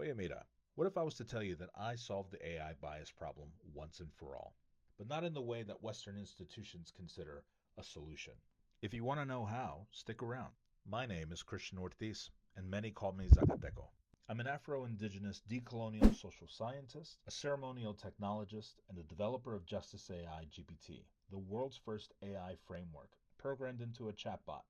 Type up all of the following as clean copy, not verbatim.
Oye, mira, what if I was to tell you that I solved the AI bias problem once and for all, but not in the way that Western institutions consider a solution? If you want to know how, stick around. My name is Christian Ortiz, and many call me ZACATECHO. I'm an Afro-Indigenous decolonial social scientist, a ceremonial technologist, and a developer of Justice A.I. GPT, the world's first AI framework programmed into a chatbot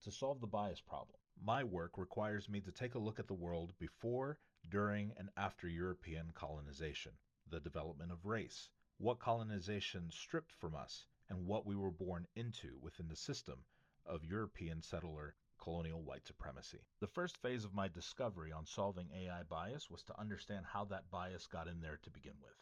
to solve the bias problem. My work requires me to take a look at the world before, during, and after European colonization, the development of race, what colonization stripped from us, and what we were born into within the system of European settler colonial white supremacy. The first phase of my discovery on solving AI bias was to understand how that bias got in there to begin with.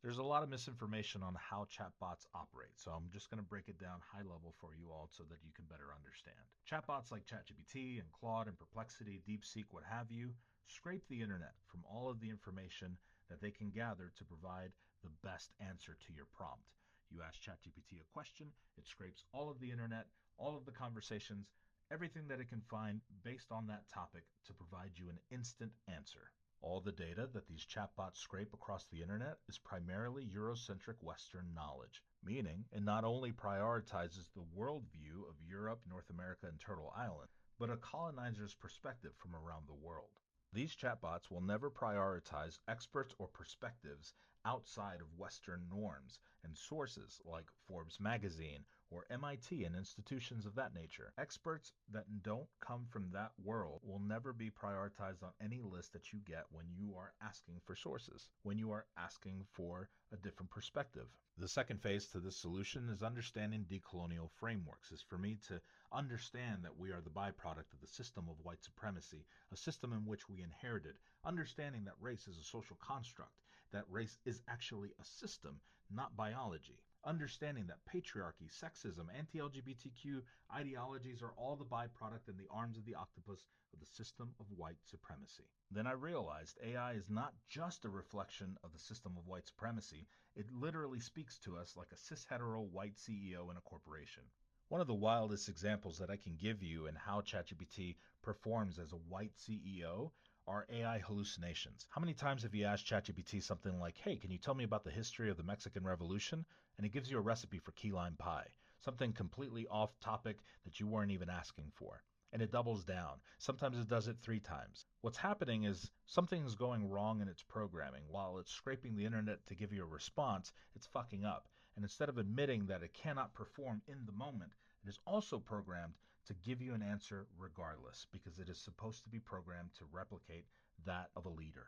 There's a lot of misinformation on how chatbots operate, so I'm just going to break it down high level for you all so that you can better understand. Chatbots like ChatGPT and Claude and Perplexity, DeepSeek, what have you, scrape the internet from all of the information that they can gather to provide the best answer to your prompt. You ask ChatGPT a question, it scrapes all of the internet, all of the conversations, everything that it can find based on that topic to provide you an instant answer. All the data that these chatbots scrape across the internet is primarily Eurocentric Western knowledge, meaning it not only prioritizes the worldview of Europe, North America, and Turtle Island, but a colonizer's perspective from around the world. These chatbots will never prioritize experts or perspectives outside of Western norms and sources like Forbes magazine or MIT and institutions of that nature. Experts that don't come from that world will never be prioritized on any list that you get when you are asking for sources, when you are asking for a different perspective. The second phase to this solution is understanding decolonial frameworks, is for me to understand that we are the byproduct of the system of white supremacy, a system in which we inherited, understanding that race is a social construct, that race is actually a system, not biology. Understanding that patriarchy, sexism, anti-LGBTQ ideologies are all the byproduct and the arms of the octopus of the system of white supremacy. Then I realized AI is not just a reflection of the system of white supremacy, it literally speaks to us like a cis-hetero white CEO in a corporation. One of the wildest examples that I can give you in how ChatGPT performs as a white CEO are AI hallucinations. How many times have you asked ChatGPT something like, hey, can you tell me about the history of the Mexican Revolution? And it gives you a recipe for key lime pie, something completely off topic that you weren't even asking for. And it doubles down. Sometimes it does it 3 times. What's happening is something is going wrong in its programming. While it's scraping the internet to give you a response, it's fucking up. And instead of admitting that it cannot perform in the moment, it is also programmed to give you an answer regardless, because it is supposed to be programmed to replicate that of a leader.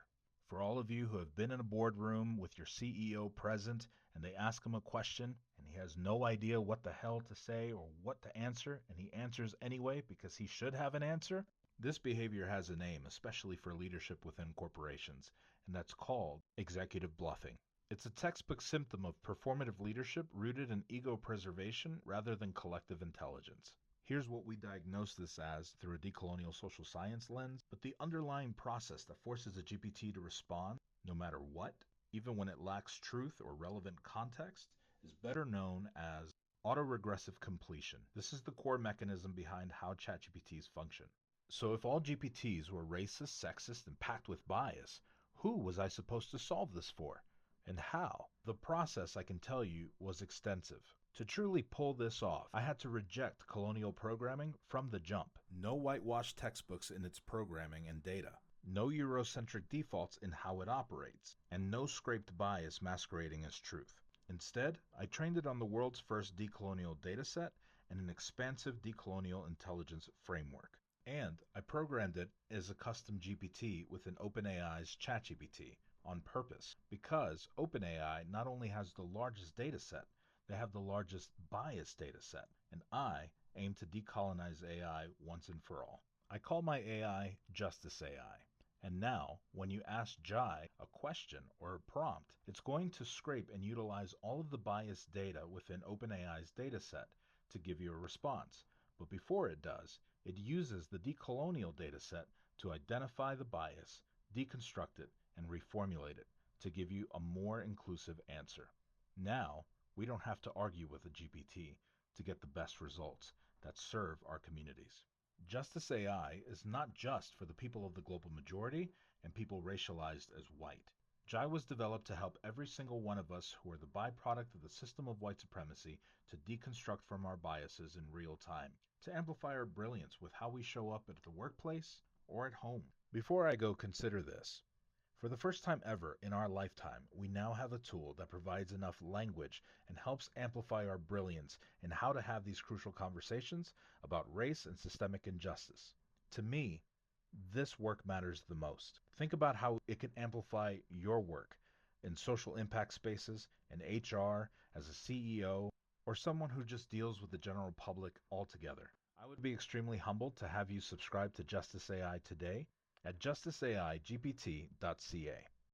For all of you who have been in a boardroom with your CEO present and they ask him a question and he has no idea what the hell to say or what to answer, and he answers anyway because he should have an answer, this behavior has a name, especially for leadership within corporations, and that's called executive bluffing. It's a textbook symptom of performative leadership rooted in ego preservation rather than collective intelligence. Here's what we diagnose this as through a decolonial social science lens, but the underlying process that forces a GPT to respond, no matter what, even when it lacks truth or relevant context, is better known as autoregressive completion. This is the core mechanism behind how ChatGPTs function. So if all GPTs were racist, sexist, and packed with bias, who was I supposed to solve this for? And how? The process, I can tell you, was extensive. To truly pull this off, I had to reject colonial programming from the jump. No whitewashed textbooks in its programming and data. No Eurocentric defaults in how it operates. And no scraped bias masquerading as truth. Instead, I trained it on the world's first decolonial dataset and an expansive decolonial intelligence framework. And I programmed it as a custom GPT within OpenAI's ChatGPT on purpose, because OpenAI not only has the largest dataset, they have the largest bias data set, and I aim to decolonize AI once and for all. I call my AI Justice AI. And now, when you ask Jai a question or a prompt, it's going to scrape and utilize all of the bias data within OpenAI's dataset to give you a response. But before it does, it uses the decolonial dataset to identify the bias, deconstruct it, and reformulate it to give you a more inclusive answer. Now, we don't have to argue with a GPT to get the best results that serve our communities. Justice AI is not just for the people of the global majority, and people racialized as white. Jai was developed to help every single one of us who are the byproduct of the system of white supremacy to deconstruct from our biases in real time, to amplify our brilliance with how we show up at the workplace or at home. Before I go, consider this. For the first time ever in our lifetime, we now have a tool that provides enough language and helps amplify our brilliance in how to have these crucial conversations about race and systemic injustice. To me, this work matters the most. Think about how it can amplify your work in social impact spaces, in HR, as a CEO, or someone who just deals with the general public altogether. I would be extremely humbled to have you subscribe to Justice AI today at justiceaigpt.ca.